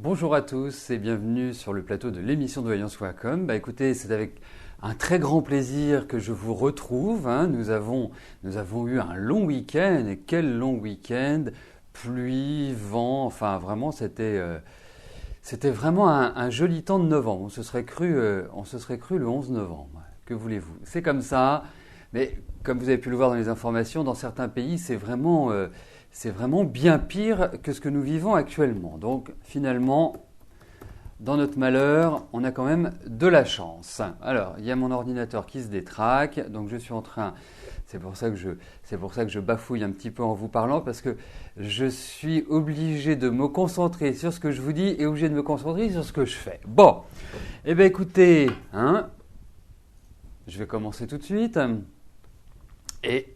Bonjour à tous et bienvenue sur le plateau de l'émission de Voyance Wacom. Écoutez, c'est avec un très grand plaisir que je vous retrouve. Nous avons eu un long week-end et quel long week-end, pluie, vent, enfin vraiment c'était vraiment un joli temps de novembre. On se serait cru le 11 novembre. Que voulez-vous? C'est comme ça, mais comme vous avez pu le voir dans les informations, dans certains pays c'est vraiment bien pire que ce que nous vivons actuellement. Donc finalement, dans notre malheur, on a quand même de la chance. Alors, il y a mon ordinateur qui se détraque, donc je suis en train... C'est pour ça que je bafouille un petit peu en vous parlant, parce que je suis obligé de me concentrer sur ce que je vous dis et obligé de me concentrer sur ce que je fais. Bon, eh bien écoutez, je vais commencer tout de suite. Et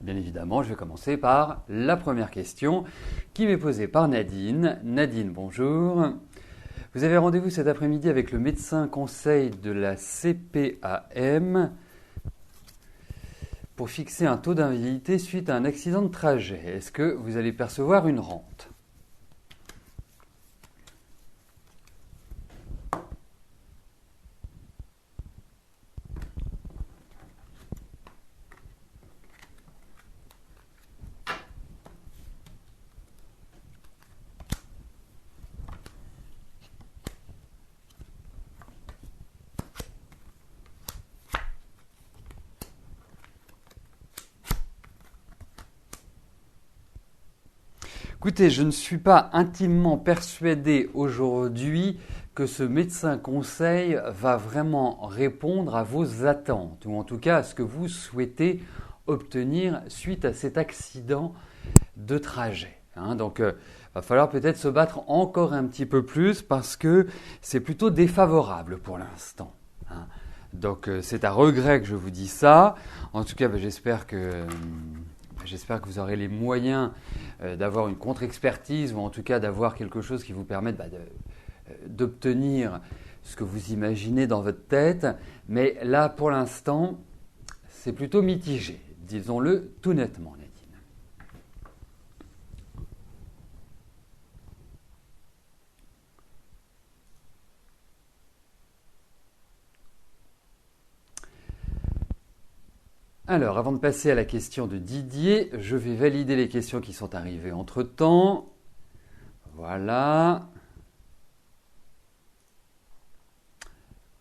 bien évidemment, je vais commencer par la première question qui m'est posée par Nadine. Nadine, bonjour. Vous avez rendez-vous cet après-midi avec le médecin conseil de la CPAM pour fixer un taux d'invalidité suite à un accident de trajet. Est-ce que vous allez percevoir une rente ? Écoutez, je ne suis pas intimement persuadé aujourd'hui que ce médecin conseil va vraiment répondre à vos attentes, ou en tout cas à ce que vous souhaitez obtenir suite à cet accident de trajet. Donc, va falloir peut-être se battre encore un petit peu plus parce que c'est plutôt défavorable pour l'instant. Donc, c'est à regret que je vous dis ça. En tout cas, j'espère que vous aurez les moyens d'avoir une contre-expertise ou en tout cas d'avoir quelque chose qui vous permette d'obtenir ce que vous imaginez dans votre tête. Mais là, pour l'instant, c'est plutôt mitigé. Disons-le tout nettement, Nadine. Alors, avant de passer à la question de Didier, je vais valider les questions qui sont arrivées entre-temps. Voilà.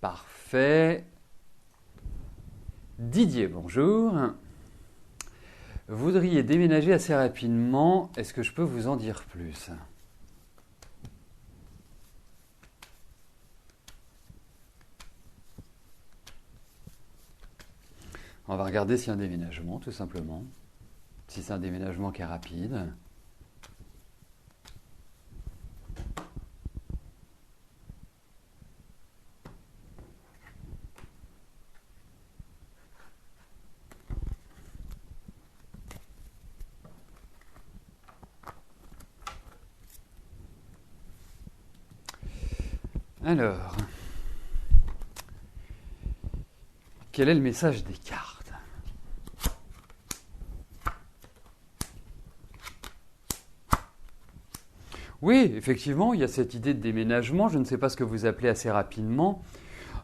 Parfait. Didier, bonjour. Vous voudriez déménager assez rapidement. Est-ce que je peux vous en dire plus ? On va regarder s'il y a un déménagement, tout simplement. Si c'est un déménagement qui est rapide. Alors, quel est le message des cartes ? Oui, effectivement, il y a cette idée de déménagement. Je ne sais pas ce que vous appelez assez rapidement.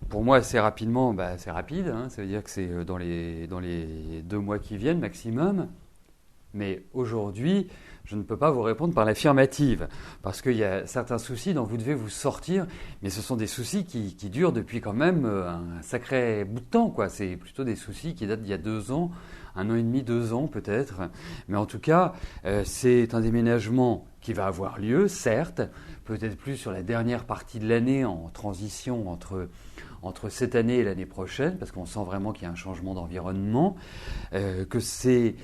Pour moi, assez rapidement, c'est rapide. Ça veut dire que c'est dans les 2 mois qui viennent maximum. Mais aujourd'hui, je ne peux pas vous répondre par l'affirmative. Parce qu'il y a certains soucis dont vous devez vous sortir. Mais ce sont des soucis qui durent depuis quand même un sacré bout de temps, quoi. C'est plutôt des soucis qui datent d'il y a 2 ans, 1 an et demi, 2 ans peut-être. Mais en tout cas, c'est un déménagement qui va avoir lieu, certes, peut-être plus sur la dernière partie de l'année en transition entre cette année et l'année prochaine, parce qu'on sent vraiment qu'il y a un changement d'environnement, que ce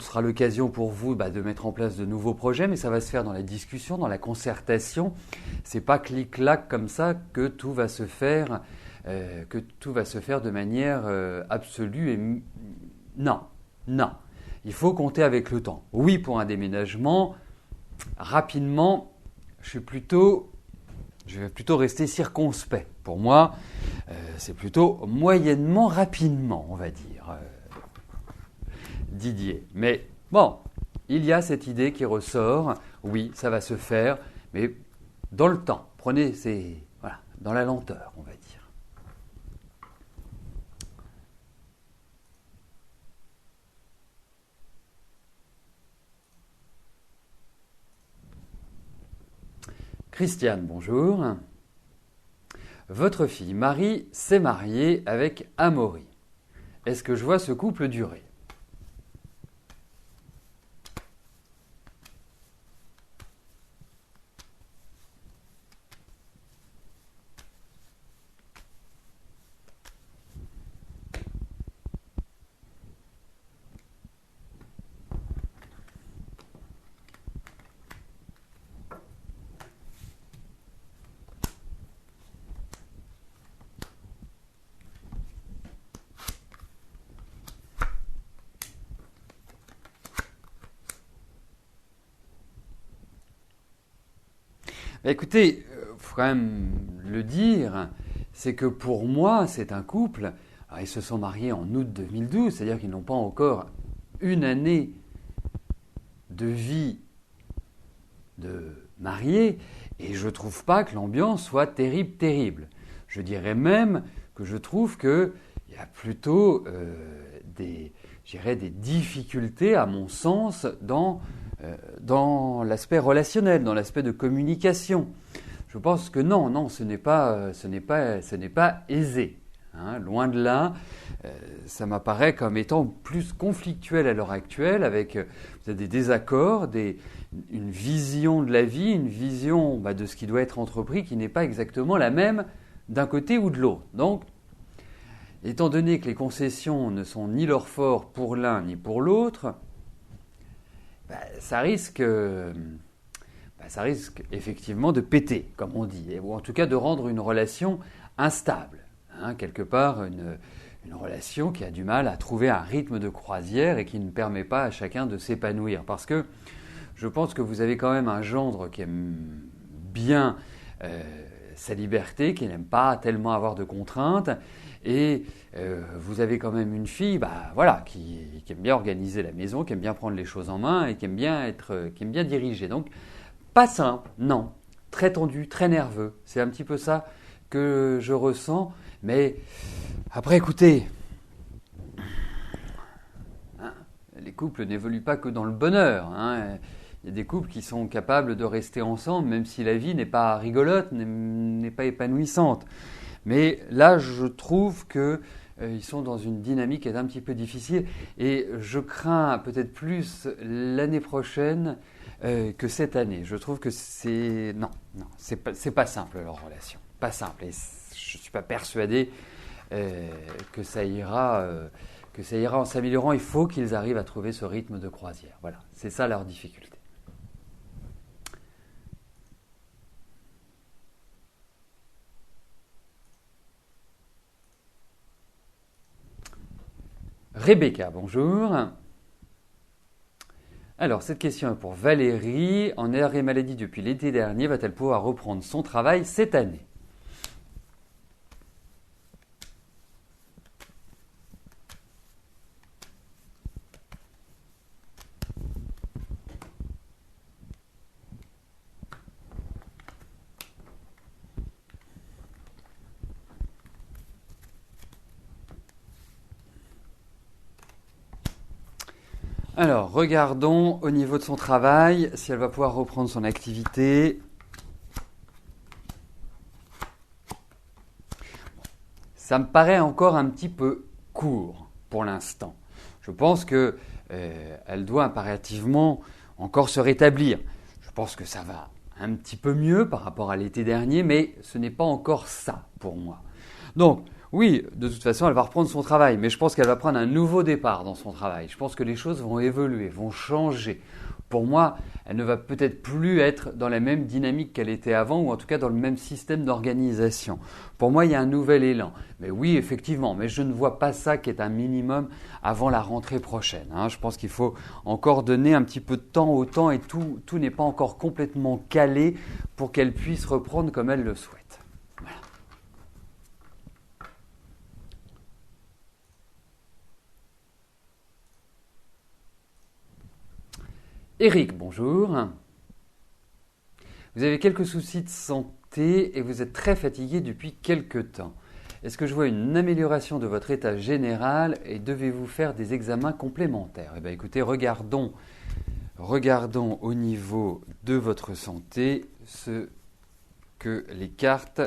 sera l'occasion pour vous de mettre en place de nouveaux projets, mais ça va se faire dans la discussion, dans la concertation. C'est pas clic-clac comme ça que tout va se faire, de manière absolue et non. Il faut compter avec le temps. Oui, pour un déménagement, rapidement, je vais plutôt rester circonspect. Pour moi, c'est plutôt moyennement rapidement, on va dire, Didier. Mais bon, il y a cette idée qui ressort. Oui, ça va se faire, mais dans le temps. Prenez, voilà, dans la lenteur, on va dire. Christiane, bonjour. Votre fille Marie s'est mariée avec Amaury. Est-ce que je vois ce couple durer? Écoutez, faut quand même le dire, c'est que pour moi, c'est un couple. Alors, ils se sont mariés en août 2012, c'est-à-dire qu'ils n'ont pas encore une année de vie de mariés, et je ne trouve pas que l'ambiance soit terrible, terrible. Je dirais même que je trouve qu'il y a plutôt des difficultés, à mon sens, dans l'aspect relationnel, dans l'aspect de communication. Je pense que non, ce n'est pas aisé. Hein, loin de là, ça m'apparaît comme étant plus conflictuel à l'heure actuelle, avec des désaccords, une vision de la vie, une vision de ce qui doit être entrepris qui n'est pas exactement la même d'un côté ou de l'autre. Donc, étant donné que les concessions ne sont ni leur fort pour l'un ni pour l'autre, ça risque effectivement de péter, comme on dit, ou en tout cas de rendre une relation instable. Hein, quelque part, une relation qui a du mal à trouver un rythme de croisière et qui ne permet pas à chacun de s'épanouir. Parce que je pense que vous avez quand même un gendre qui aime bien sa liberté, qui n'aime pas tellement avoir de contraintes, et vous avez quand même une fille qui aime bien organiser la maison, qui aime bien prendre les choses en main et qui aime bien diriger. Donc, pas simple, non. Très tendu, très nerveux. C'est un petit peu ça que je ressens. Mais après, écoutez, hein, les couples n'évoluent pas que dans le bonheur. Hein. Il y a des couples qui sont capables de rester ensemble, même si la vie n'est pas rigolote, n'est pas épanouissante. Mais là, je trouve qu'ils sont dans une dynamique qui est un petit peu difficile. Et je crains peut-être plus l'année prochaine que cette année. Je trouve que c'est pas simple leur relation, pas simple. Et je suis pas persuadé que ça ira en s'améliorant. Il faut qu'ils arrivent à trouver ce rythme de croisière. Voilà, c'est ça leur difficulté. Rebecca, bonjour. Alors, cette question est pour Valérie. En arrêt maladie depuis l'été dernier, va-t-elle pouvoir reprendre son travail cette année? Alors, regardons au niveau de son travail, si elle va pouvoir reprendre son activité. Ça me paraît encore un petit peu court pour l'instant. Je pense qu'elle doit impérativement encore se rétablir. Je pense que ça va un petit peu mieux par rapport à l'été dernier, mais ce n'est pas encore ça pour moi. Donc, oui, de toute façon, elle va reprendre son travail, mais je pense qu'elle va prendre un nouveau départ dans son travail. Je pense que les choses vont évoluer, vont changer. Pour moi, elle ne va peut-être plus être dans la même dynamique qu'elle était avant, ou en tout cas dans le même système d'organisation. Pour moi, il y a un nouvel élan. Mais oui, effectivement, mais je ne vois pas ça qui est un minimum avant la rentrée prochaine. Hein. Je pense qu'il faut encore donner un petit peu de temps au temps et tout n'est pas encore complètement calé pour qu'elle puisse reprendre comme elle le souhaite. Eric, bonjour. Vous avez quelques soucis de santé et vous êtes très fatigué depuis quelque temps. Est-ce que je vois une amélioration de votre état général et devez-vous faire des examens complémentaires? Eh bien, écoutez, regardons au niveau de votre santé ce que les cartes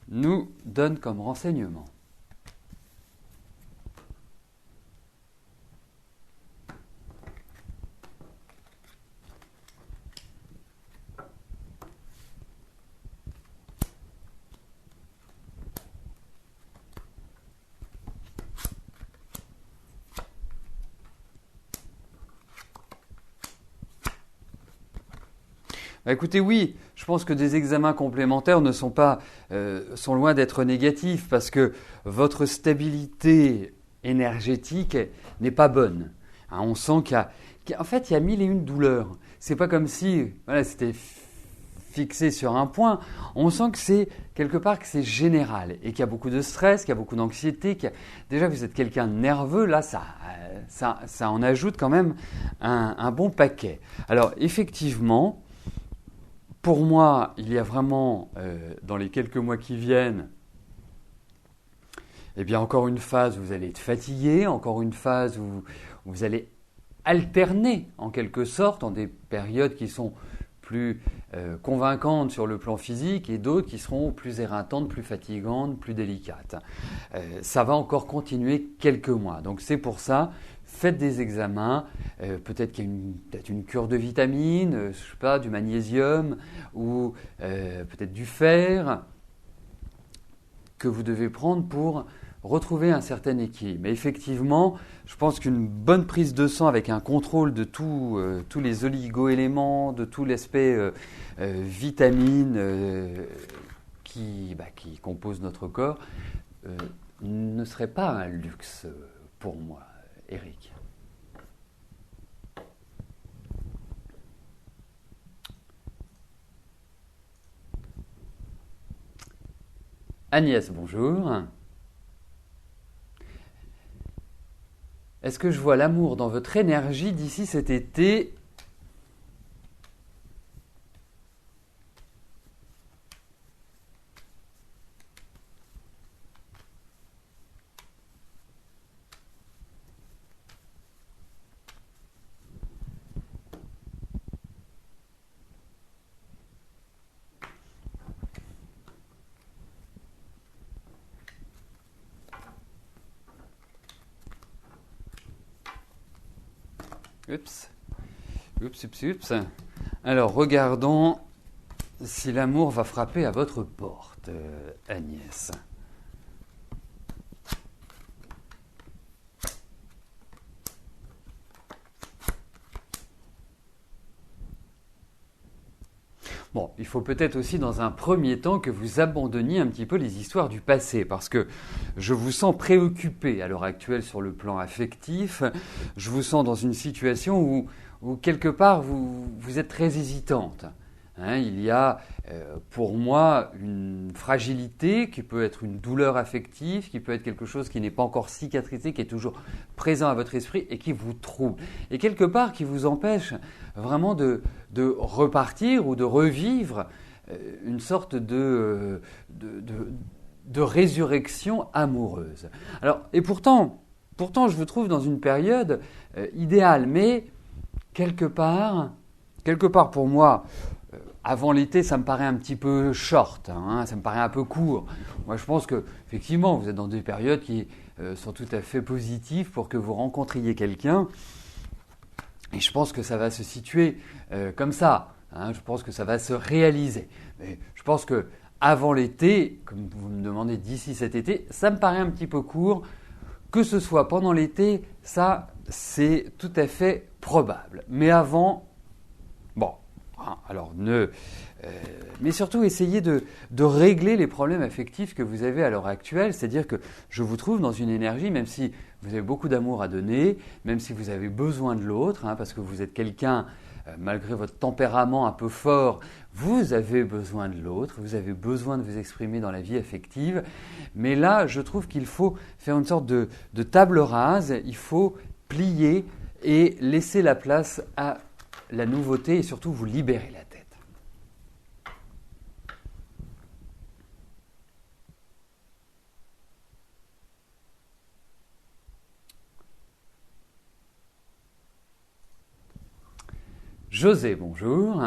nous donnent comme renseignement. Bah, écoutez, oui, je pense que des examens complémentaires ne sont pas, sont loin d'être négatifs parce que votre stabilité énergétique n'est pas bonne. Hein, on sent qu'en fait, il y a mille et une douleurs. C'est pas comme si, voilà, c'était fixé sur un point. On sent que c'est quelque part que c'est général et qu'il y a beaucoup de stress, qu'il y a beaucoup d'anxiété. Déjà, vous êtes quelqu'un de nerveux, là, ça en ajoute quand même un bon paquet. Alors, effectivement. Pour moi, il y a vraiment, dans les quelques mois qui viennent, eh bien encore une phase où vous allez être fatigué, encore une phase où vous allez alterner en quelque sorte en des périodes qui sont plus convaincantes sur le plan physique et d'autres qui seront plus éreintantes, plus fatigantes, plus délicates. Ça va encore continuer quelques mois. Donc c'est pour ça, faites des examens, peut-être qu'il y a peut-être une cure de vitamines, je sais pas, du magnésium ou peut-être du fer que vous devez prendre pour retrouver un certain équilibre. Mais effectivement, je pense qu'une bonne prise de sang avec un contrôle de tous les oligo-éléments, de tout l'aspect vitamines qui composent notre corps, ne serait pas un luxe pour moi, Eric. Agnès, bonjour. Est-ce que je vois l'amour dans votre énergie d'ici cet été? Oups. Alors, regardons si l'amour va frapper à votre porte, Agnès. Bon, il faut peut-être aussi dans un premier temps que vous abandonniez un petit peu les histoires du passé parce que je vous sens préoccupé à l'heure actuelle sur le plan affectif. Je vous sens dans une situation où quelque part vous êtes très hésitante. Hein, il y a pour moi une fragilité qui peut être une douleur affective, qui peut être quelque chose qui n'est pas encore cicatrisé, qui est toujours présent à votre esprit et qui vous trouble. Et quelque part qui vous empêche vraiment de repartir ou de revivre une sorte de résurrection amoureuse. Alors, et pourtant, je vous trouve dans une période idéale, mais quelque part pour moi, avant l'été, ça me paraît un petit peu short, hein, ça me paraît un peu court. Moi, je pense que effectivement, vous êtes dans des périodes qui sont tout à fait positives pour que vous rencontriez quelqu'un. Et je pense que ça va se situer comme ça. Hein, je pense que ça va se réaliser. Mais je pense que avant l'été, comme vous me demandez d'ici cet été, ça me paraît un petit peu court. Que ce soit pendant l'été, ça, c'est tout à fait probable. Mais avant, bon. Alors, mais surtout, essayez de régler les problèmes affectifs que vous avez à l'heure actuelle. C'est-à-dire que je vous trouve dans une énergie, même si vous avez beaucoup d'amour à donner, même si vous avez besoin de l'autre, hein, parce que vous êtes quelqu'un, malgré votre tempérament un peu fort, vous avez besoin de l'autre, vous avez besoin de vous exprimer dans la vie affective. Mais là, je trouve qu'il faut faire une sorte de table rase, il faut plier et laisser la place à la nouveauté et surtout vous libérer la tête. José, bonjour.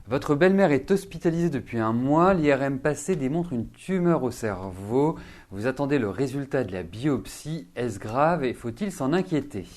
Votre belle-mère est hospitalisée depuis un mois. L'IRM passé démontre une tumeur au cerveau. Vous attendez le résultat de la biopsie. Est-ce grave et faut-il s'en inquiéter?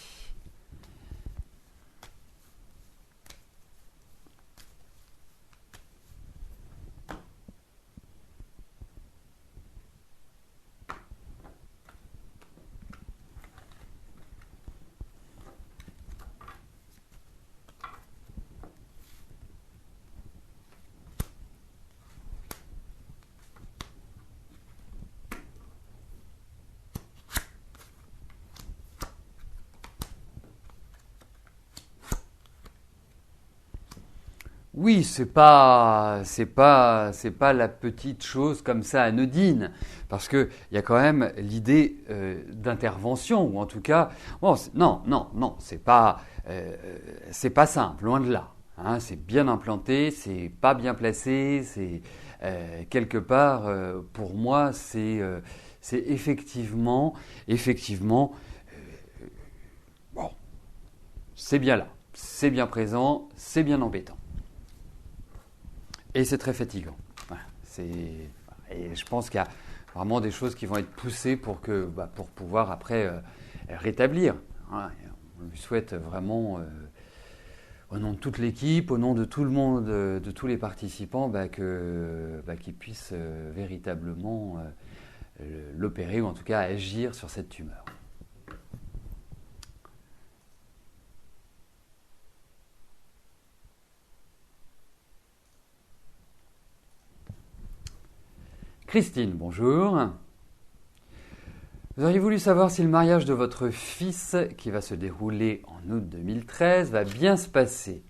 Oui, c'est pas la petite chose comme ça anodine, parce que il y a quand même l'idée d'intervention, ou en tout cas, bon, non, c'est pas simple, loin de là. Hein, c'est bien implanté, c'est pas bien placé, c'est quelque part, pour moi, c'est effectivement, bon, c'est bien là, c'est bien présent, c'est bien embêtant. Et c'est très fatigant. Voilà, et je pense qu'il y a vraiment des choses qui vont être poussées pour pouvoir après rétablir. Voilà, on lui souhaite vraiment, au nom de toute l'équipe, au nom de tout le monde, de tous les participants, qu'ils puissent véritablement l'opérer ou en tout cas agir sur cette tumeur. Christine, bonjour. Vous auriez voulu savoir si le mariage de votre fils, qui va se dérouler en août 2013, va bien se passer.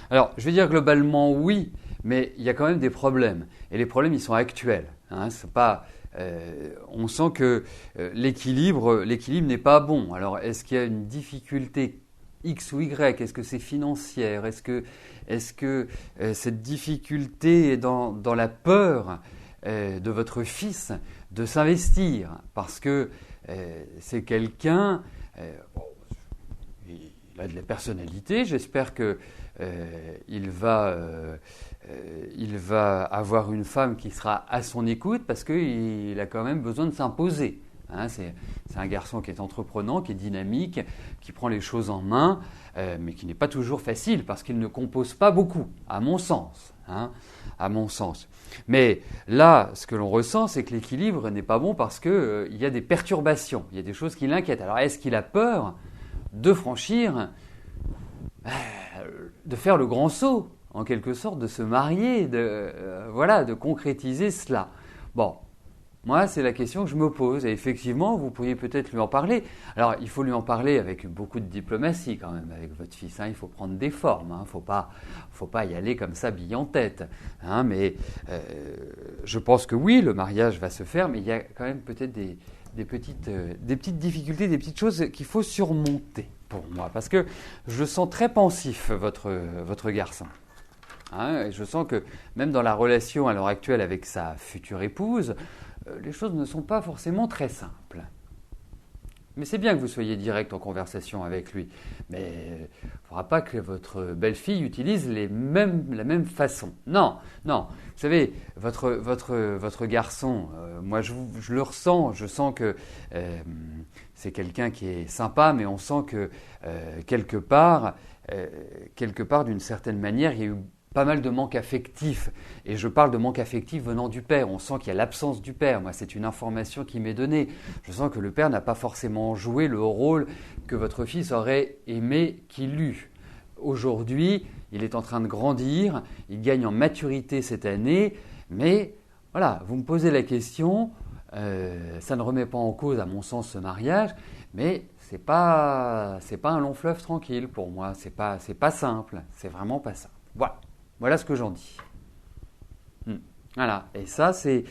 Alors, je vais dire globalement oui, mais il y a quand même des problèmes. Et les problèmes, ils sont actuels. Hein, c'est pas, on sent que l'équilibre n'est pas bon. Alors, est-ce qu'il y a une difficulté X ou Y? Est-ce que c'est financière? Est-ce que cette difficulté est dans la peur de votre fils de s'investir? Parce que c'est quelqu'un, bon, il a de la personnalité, j'espère que il va avoir une femme qui sera à son écoute parce qu'il a quand même besoin de s'imposer. Hein, c'est un garçon qui est entreprenant, qui est dynamique, qui prend les choses en main, mais qui n'est pas toujours facile parce qu'il ne compose pas beaucoup, à mon sens. Hein, à mon sens. Mais là, ce que l'on ressent, c'est que l'équilibre n'est pas bon parce qu'il y a des perturbations, il y a des choses qui l'inquiètent. Alors, est-ce qu'il a peur de franchir, de faire le grand saut, en quelque sorte, de se marier, de concrétiser cela? Bon, moi, c'est la question que je me pose. Et effectivement, vous pourriez peut-être lui en parler. Alors, il faut lui en parler avec beaucoup de diplomatie quand même, avec votre fils. Hein. Il faut prendre des formes. Il ne faut pas y aller comme ça, bille en tête. Hein. Mais je pense que oui, le mariage va se faire, mais il y a quand même peut-être des petites difficultés, des petites choses qu'il faut surmonter pour moi. Parce que je sens très pensif, votre garçon. Hein, et je sens que même dans la relation à l'heure actuelle avec sa future épouse, les choses ne sont pas forcément très simples. Mais c'est bien que vous soyez direct en conversation avec lui. Mais il ne faudra pas que votre belle-fille utilise la même façon. Non. Vous savez, votre garçon, moi je le ressens. Je sens que c'est quelqu'un qui est sympa, mais on sent que quelque part, d'une certaine manière, il y a eu pas mal de manque affectif. Et je parle de manque affectif venant du père. On sent qu'il y a l'absence du père. Moi, c'est une information qui m'est donnée. Je sens que le père n'a pas forcément joué le rôle que votre fils aurait aimé qu'il eût. Aujourd'hui, il est en train de grandir. Il gagne en maturité cette année. Mais voilà, vous me posez la question, ça ne remet pas en cause, à mon sens, ce mariage, mais c'est pas un long fleuve tranquille pour moi. C'est pas simple. C'est vraiment pas simple. Voilà ce que j'en dis. Voilà. Et ça, vous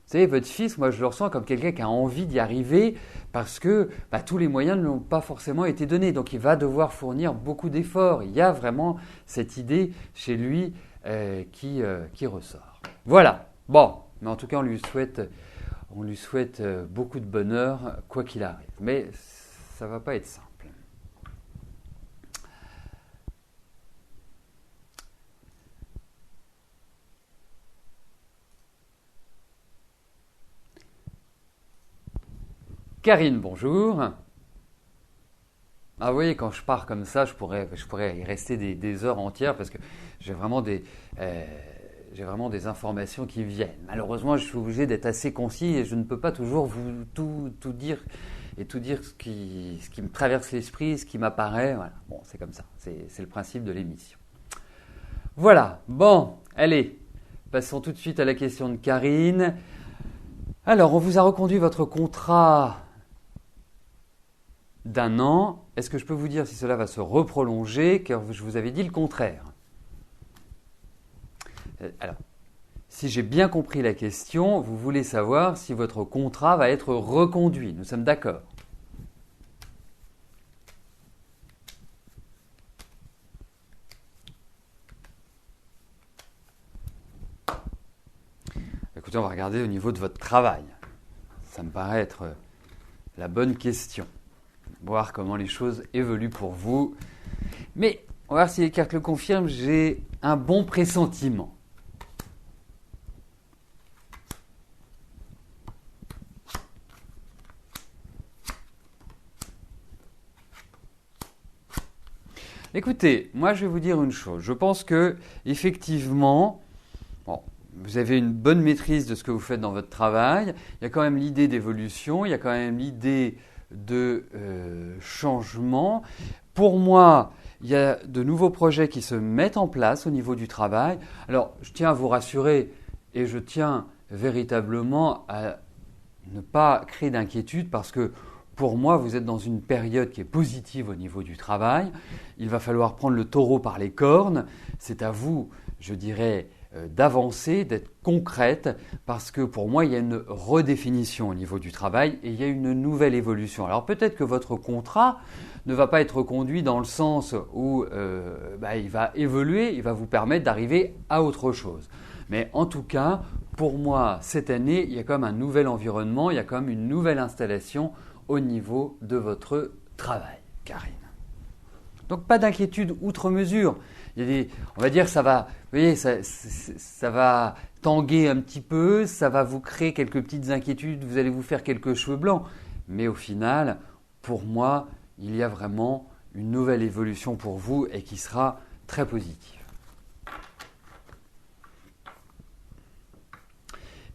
savez, votre fils, moi, je le ressens comme quelqu'un qui a envie d'y arriver parce que tous les moyens ne lui ont pas forcément été donnés. Donc, il va devoir fournir beaucoup d'efforts. Il y a vraiment cette idée chez lui qui ressort. Voilà. Bon, mais en tout cas, on lui souhaite beaucoup de bonheur, quoi qu'il arrive. Mais ça ne va pas être simple. Karine, bonjour. Ah oui, quand je pars comme ça, je pourrais y rester des heures entières parce que j'ai vraiment des informations qui viennent. Malheureusement, je suis obligé d'être assez concis et je ne peux pas toujours vous tout dire et tout dire ce qui me traverse l'esprit, ce qui m'apparaît. Voilà. Bon, c'est comme ça. C'est le principe de l'émission. Voilà. Bon, allez, passons tout de suite à la question de Karine. Alors, on vous a reconduit votre contrat d'1 an. Est-ce que je peux vous dire si cela va se reprolonger, car je vous avais dit le contraire? Alors, si j'ai bien compris la question, vous voulez savoir si votre contrat va être reconduit. Nous sommes d'accord? Écoutez, on va regarder au niveau de votre travail. Ça me paraît être la bonne question. Voir comment les choses évoluent pour vous. Mais on va voir si les cartes le confirment. J'ai un bon pressentiment. Écoutez, moi je vais vous dire une chose. Je pense que effectivement, vous avez une bonne maîtrise de ce que vous faites dans votre travail. Il y a quand même l'idée d'évolution, il y a quand même l'idée de changement. Pour moi, il y a de nouveaux projets qui se mettent en place au niveau du travail. Alors, je tiens à vous rassurer et je tiens véritablement à ne pas créer d'inquiétude parce que pour moi, vous êtes dans une période qui est positive au niveau du travail. Il va falloir prendre le taureau par les cornes. C'est à vous, je dirais, d'avancer, d'être concrète, parce que pour moi, il y a une redéfinition au niveau du travail et il y a une nouvelle évolution. Alors peut-être que votre contrat ne va pas être reconduit dans le sens où il va évoluer, il va vous permettre d'arriver à autre chose. Mais en tout cas, pour moi, cette année, il y a comme un nouvel environnement, il y a comme une nouvelle installation au niveau de votre travail, Karine. Donc pas d'inquiétude outre mesure. On va dire ça va, vous voyez, ça va tanguer un petit peu, ça va vous créer quelques petites inquiétudes, vous allez vous faire quelques cheveux blancs. Mais au final, pour moi, il y a vraiment une nouvelle évolution pour vous et qui sera très positive.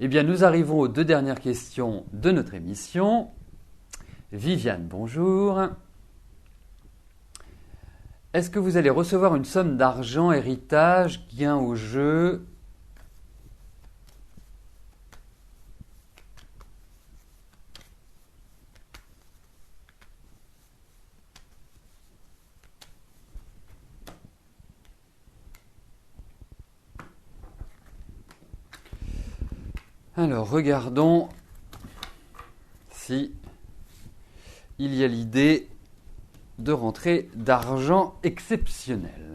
Eh bien, nous arrivons aux 2 dernières questions de notre émission. Viviane, bonjour. Est-ce que vous allez recevoir une somme d'argent, héritage, gain au jeu? Alors, regardons si il y a l'idée de rentrée d'argent exceptionnel.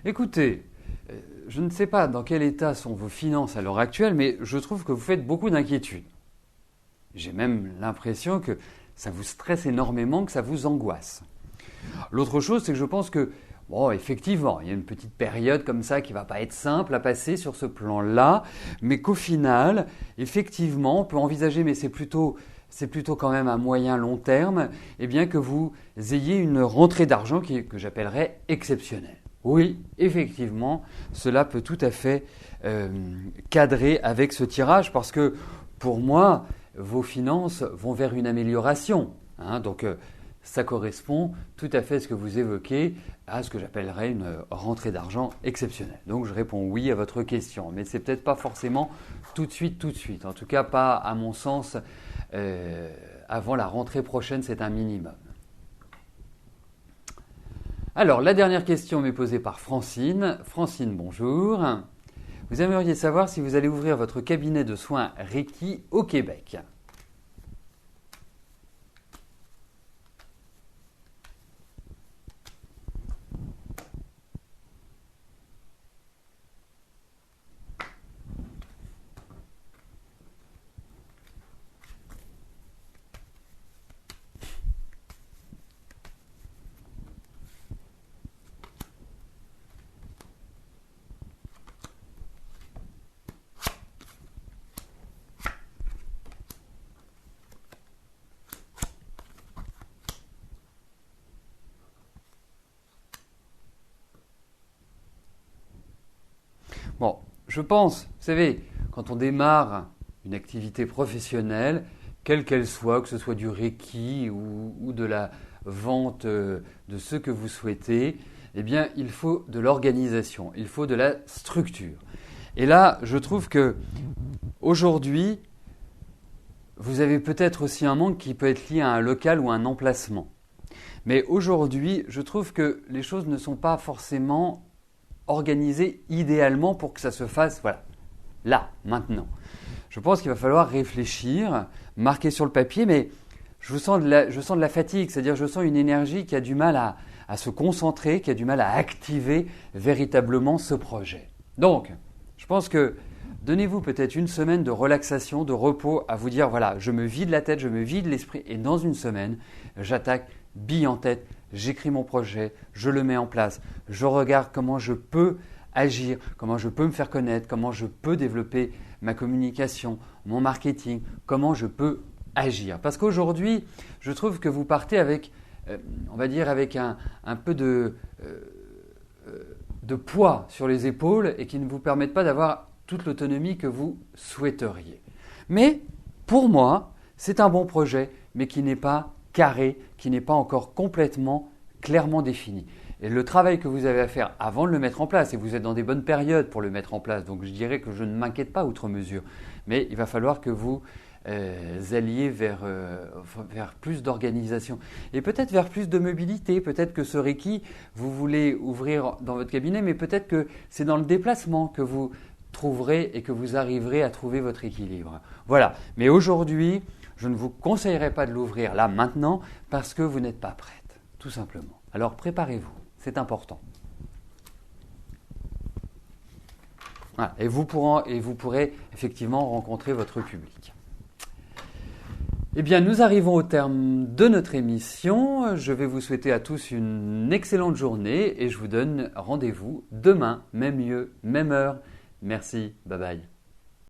Écoutez, je ne sais pas dans quel état sont vos finances à l'heure actuelle, mais je trouve que vous faites beaucoup d'inquiétudes. J'ai même l'impression que ça vous stresse énormément, que ça vous angoisse. L'autre chose, c'est que je pense que, effectivement, il y a une petite période comme ça qui ne va pas être simple à passer sur ce plan-là, mais qu'au final, effectivement, on peut envisager, mais c'est plutôt quand même à moyen long terme, eh bien que vous ayez une rentrée d'argent que j'appellerais exceptionnelle. oui, effectivement, cela peut tout à fait cadrer avec ce tirage parce que pour moi, vos finances vont vers une amélioration. Hein, donc, ça correspond tout à fait à ce que vous évoquez, à ce que j'appellerais une rentrée d'argent exceptionnelle. Donc, je réponds oui à votre question, mais c'est peut-être pas forcément tout de suite. En tout cas, pas à mon sens avant la rentrée prochaine, c'est un minimum. Alors, la dernière question m'est posée par Francine. Francine, bonjour. Vous aimeriez savoir si vous allez ouvrir votre cabinet de soins Reiki au Québec. Bon, je pense, vous savez, quand on démarre une activité professionnelle, quelle qu'elle soit, que ce soit du Reiki ou de la vente de ce que vous souhaitez, eh bien, il faut de l'organisation, il faut de la structure. Et là, je trouve que aujourd'hui, vous avez peut-être aussi un manque qui peut être lié à un local ou à un emplacement. Mais aujourd'hui, je trouve que les choses ne sont pas forcément organisées idéalement pour que ça se fasse, voilà, là, maintenant. Je pense qu'il va falloir réfléchir, marquer sur le papier, mais je sens de la fatigue, c'est-à-dire je sens une énergie qui a du mal à se concentrer, qui a du mal à activer véritablement ce projet. Donc, je pense que donnez-vous peut-être une semaine de relaxation, de repos, à vous dire, voilà, je me vide la tête, je me vide l'esprit, et dans une semaine, j'attaque bille en tête, j'écris mon projet, je le mets en place, je regarde comment je peux agir, comment je peux me faire connaître, comment je peux développer ma communication, mon marketing, comment je peux agir. Parce qu'aujourd'hui, je trouve que vous partez avec, on va dire, avec un peu de poids sur les épaules et qui ne vous permettent pas d'avoir toute l'autonomie que vous souhaiteriez. Mais pour moi, c'est un bon projet, mais qui n'est pas carré, qui n'est pas encore complètement clairement défini. Et le travail que vous avez à faire avant de le mettre en place, et vous êtes dans des bonnes périodes pour le mettre en place, donc je dirais que je ne m'inquiète pas outre mesure, mais il va falloir que vous alliez vers plus d'organisation et peut-être vers plus de mobilité. Peut-être que ce Reiki, vous voulez ouvrir dans votre cabinet, mais peut-être que c'est dans le déplacement que vous trouverez et que vous arriverez à trouver votre équilibre. Voilà, mais aujourd'hui, je ne vous conseillerais pas de l'ouvrir là maintenant parce que vous n'êtes pas prête, tout simplement. Alors préparez-vous, c'est important. Voilà, et vous pourrez effectivement rencontrer votre public. Eh bien, nous arrivons au terme de notre émission. Je vais vous souhaiter à tous une excellente journée et je vous donne rendez-vous demain, même lieu, même heure. Merci, bye bye.